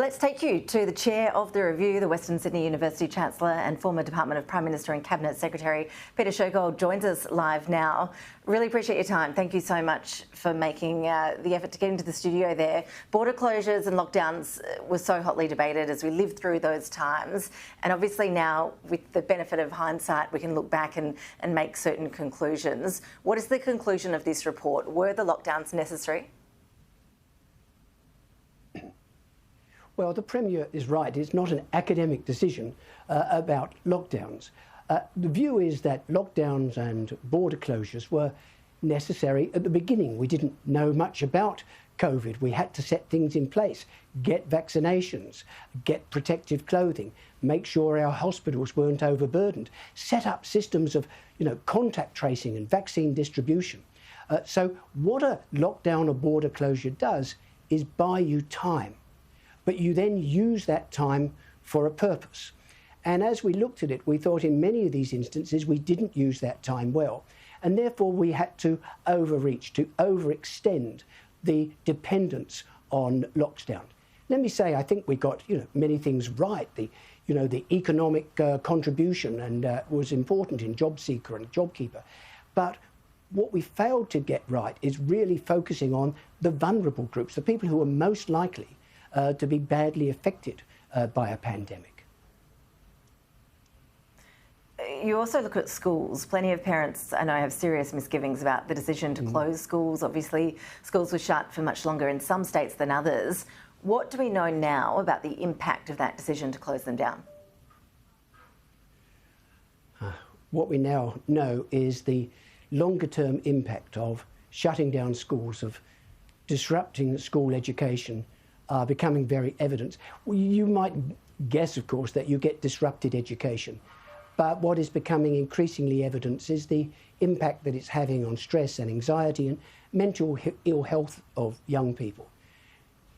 Let's take you to the chair of the review. The Western Sydney University Chancellor and former Department of Prime Minister and Cabinet Secretary Peter Shergold joins us live now. Really appreciate your time. Thank you so much for making the effort to get into the studio there. Border closures and lockdowns were so hotly debated as we lived through those times. And obviously now, with the benefit of hindsight, we can look back and make certain conclusions. What is the conclusion of this report? Were the lockdowns necessary? Well, the Premier is right. It's not an academic decision about lockdowns. The view is that lockdowns and border closures were necessary at the beginning. We didn't know much about COVID. We had to set things in place, get vaccinations, get protective clothing, make sure our hospitals weren't overburdened, set up systems of, contact tracing and vaccine distribution. So what a lockdown or border closure does is buy you time. But you then use that time for a purpose. And as we looked at it, we thought in many of these instances we didn't use that time well. And therefore we had to overreach, to overextend the dependence on lockdown. Let me say, I think we got many things right. The economic contribution and was important in JobSeeker and JobKeeper. But what we failed to get right is really focusing on the vulnerable groups, the people who are most likely to be badly affected by a pandemic. You also look at schools. Plenty of parents, I know, have serious misgivings about the decision to close schools. Obviously, schools were shut for much longer in some states than others. What do we know now about the impact of that decision to close them down? What we now know is the longer-term impact of shutting down schools, of disrupting school education, are becoming very evident. You might guess, of course, that you get disrupted education, but what is becoming increasingly evident is the impact that it's having on stress and anxiety and mental ill health of young people.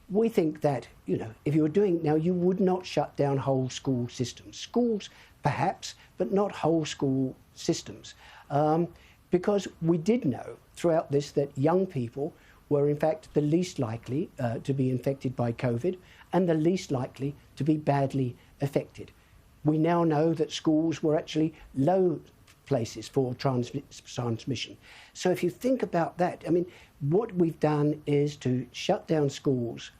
We think that, if you were doing now, you would not shut down whole school systems. Schools, perhaps, but not whole school systems. Because we did know throughout this that young people were in fact the least likely to be infected by COVID and the least likely to be badly affected. We now know that schools were actually low places for transmission. So if you think about that, what we've done is to shut down schools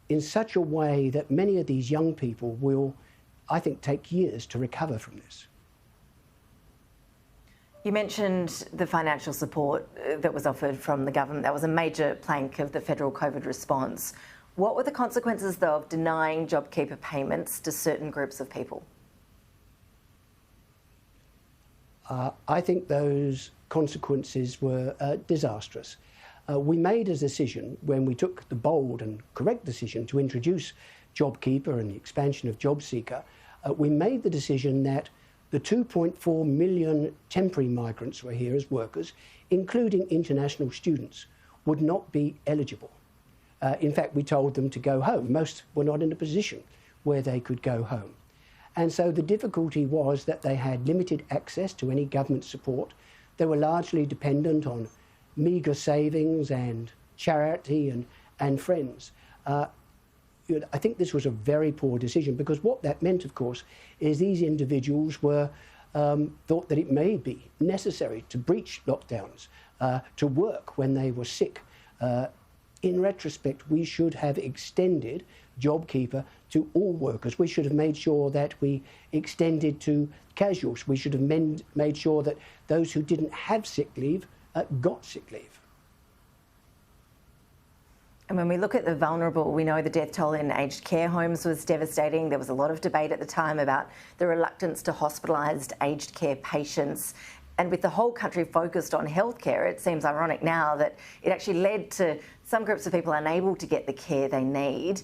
in such a way that many of these young people will, I think, take years to recover from this. You mentioned the financial support that was offered from the government. That was a major plank of the federal COVID response. What were the consequences, though, of denying JobKeeper payments to certain groups of people? I think those consequences were disastrous. We made a decision when we took the bold and correct decision to introduce JobKeeper and the expansion of JobSeeker. We made the decision that the 2.4 million temporary migrants who are here as workers, including international students, would not be eligible. In fact, we told them to go home. Most were not in a position where they could go home. And so the difficulty was that they had limited access to any government support. They were largely dependent on meagre savings and charity and friends. I think this was a very poor decision because what that meant, of course, is these individuals were thought that it may be necessary to breach lockdowns, to work when they were sick. In retrospect, we should have extended JobKeeper to all workers. We should have made sure that we extended to casuals. We should have made sure that those who didn't have sick leave got sick leave. And when we look at the vulnerable, we know the death toll in aged care homes was devastating. There was a lot of debate at the time about the reluctance to hospitalised aged care patients. And with the whole country focused on healthcare, it seems ironic now that it actually led to some groups of people unable to get the care they need.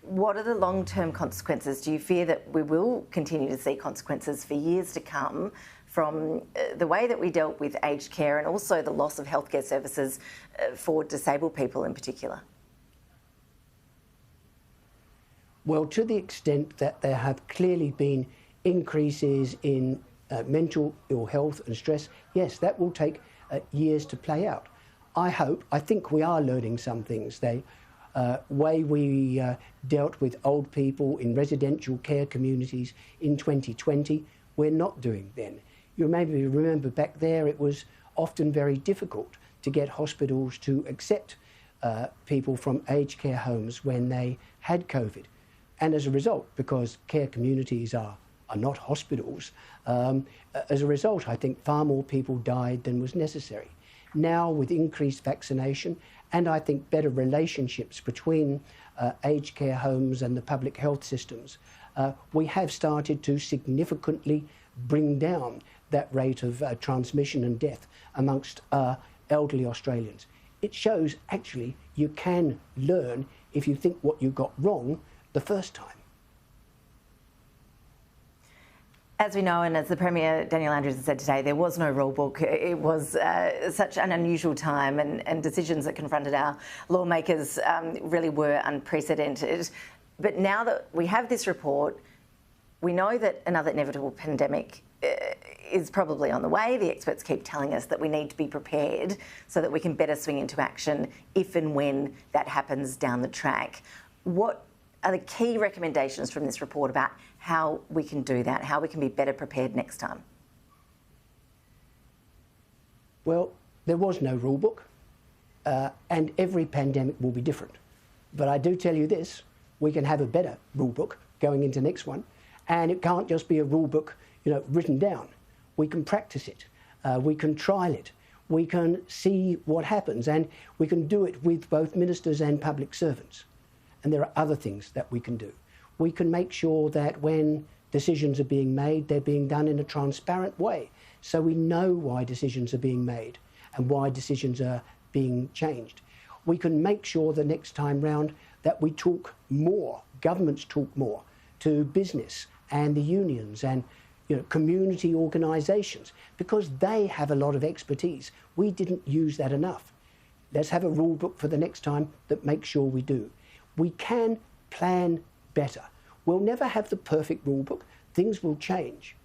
What are the long-term consequences? Do you fear that we will continue to see consequences for years to come from the way that we dealt with aged care and also the loss of healthcare services for disabled people in particular? Well, to the extent that there have clearly been increases in mental ill health and stress, yes, that will take years to play out. I think we are learning some things. way we dealt with old people in residential care communities in 2020, we're not doing then. You maybe remember back there it was often very difficult to get hospitals to accept people from aged care homes when they had COVID. And as a result, because care communities are not hospitals, as a result, I think far more people died than was necessary. Now, with increased vaccination and I think better relationships between aged care homes and the public health systems, we have started to significantly bring down that rate of transmission and death amongst elderly Australians. It shows actually you can learn if you think what you got wrong the first time. As we know, and as the Premier, Daniel Andrews, has said today, there was no rule book. It was such an unusual time, and decisions that confronted our lawmakers really were unprecedented. But now that we have this report, we know that another inevitable pandemic is probably on the way. The experts keep telling us that we need to be prepared so that we can better swing into action if and when that happens down the track. What are the key recommendations from this report about how we can do that, how we can be better prepared next time? Well, there was no rule book, and every pandemic will be different. But I do tell you this, we can have a better rule book going into next one, and it can't just be a rule book, written down. We can practice it, we can trial it, we can see what happens, and we can do it with both ministers and public servants. And there are other things that we can do. We can make sure that when decisions are being made, they're being done in a transparent way, so we know why decisions are being made and why decisions are being changed. We can make sure the next time round that we talk more, governments talk more to business and the unions and community organisations, because they have a lot of expertise. We didn't use that enough. Let's have a rule book for the next time that makes sure we do. We can plan better. We'll never have the perfect rule book. Things will change.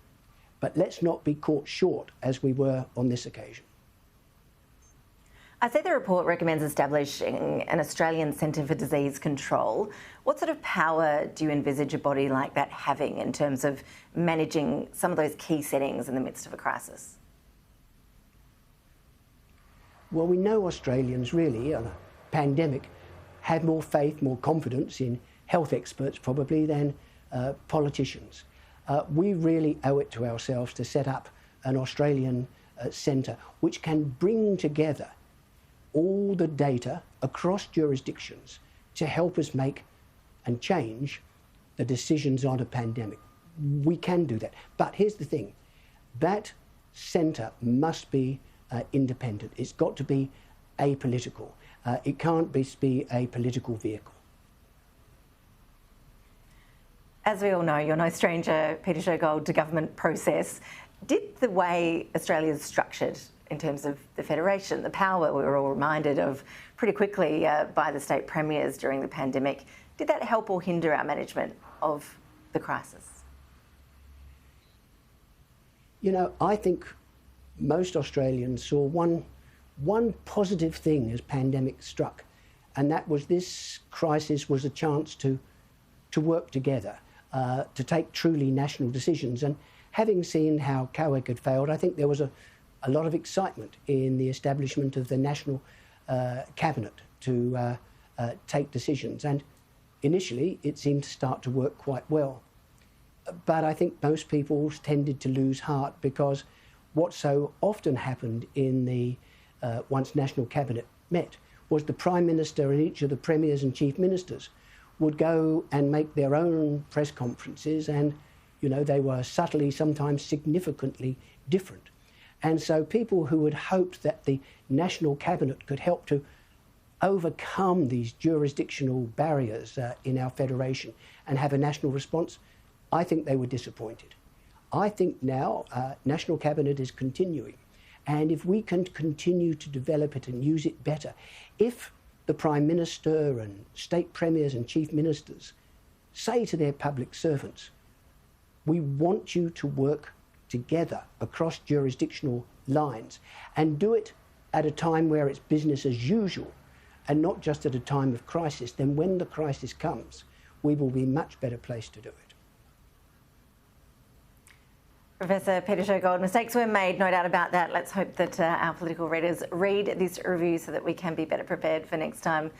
But let's not be caught short as we were on this occasion. I see the report recommends establishing an Australian Centre for Disease Control. What sort of power do you envisage a body like that having in terms of managing some of those key settings in the midst of a crisis? Well, we know Australians really, on a pandemic, have more faith, more confidence in health experts probably than politicians. We really owe it to ourselves to set up an Australian centre which can bring together all the data across jurisdictions to help us make and change the decisions on a pandemic. We can do that. But here's the thing, that centre must be independent. It's got to be apolitical. It can't be a political vehicle. As we all know, you're no stranger, Peter Shergold, to government process. Did the way Australia's structured in terms of the federation, the power we were all reminded of pretty quickly by the state premiers during the pandemic, did that help or hinder our management of the crisis? I think most Australians saw one positive thing as pandemic struck, and that was this crisis was a chance to work together, to take truly national decisions. And having seen how COAG had failed, I think there was a lot of excitement in the establishment of the National Cabinet to take decisions. And initially, it seemed to start to work quite well. But I think most people tended to lose heart because what so often happened in the once National Cabinet met was the Prime Minister and each of the Premiers and Chief Ministers would go and make their own press conferences, and they were subtly, sometimes significantly different. And so people who had hoped that the National Cabinet could help to overcome these jurisdictional barriers in our federation and have a national response, I think they were disappointed. I think now National Cabinet is continuing, and if we can continue to develop it and use it better, if the Prime Minister and state premiers and chief ministers say to their public servants, we want you to work together across jurisdictional lines and do it at a time where it's business as usual, and not just at a time of crisis, then when the crisis comes, we will be much better placed to do it. Professor Peter Shergold, mistakes were made, no doubt about that. Let's hope that our political readers read this review so that we can be better prepared for next time.